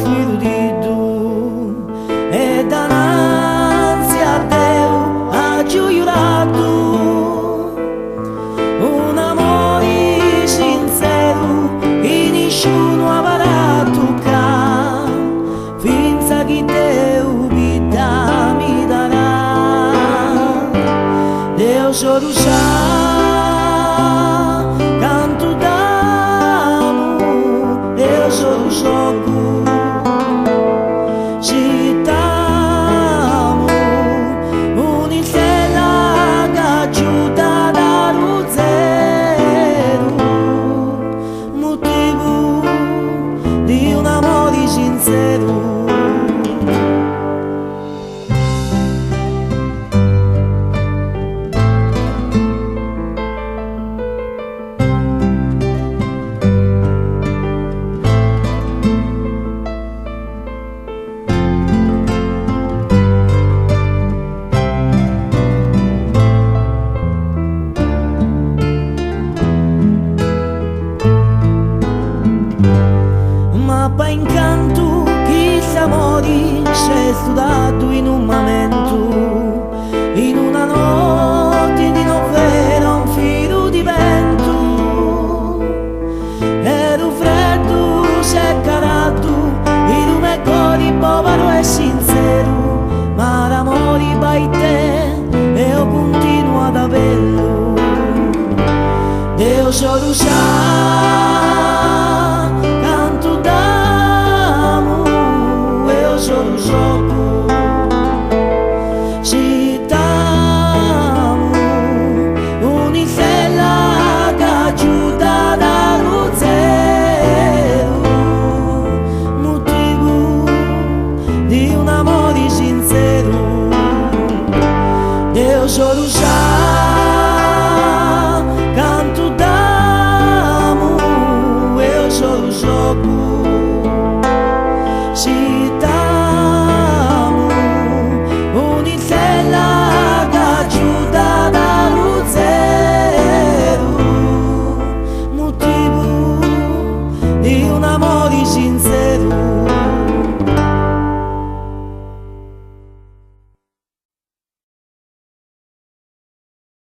Spirito di tu e davanti a Dio ha giurato un amore sincero e nessuno avrà toccato finza che Dio vita mi darà. Dio solo sa canto d'amore, Dio solo so ci t'amo un'istella che aiuta dallo zero, motivo di un amore sincero. Ma pa incanto chi s'amori c'è studato in un momento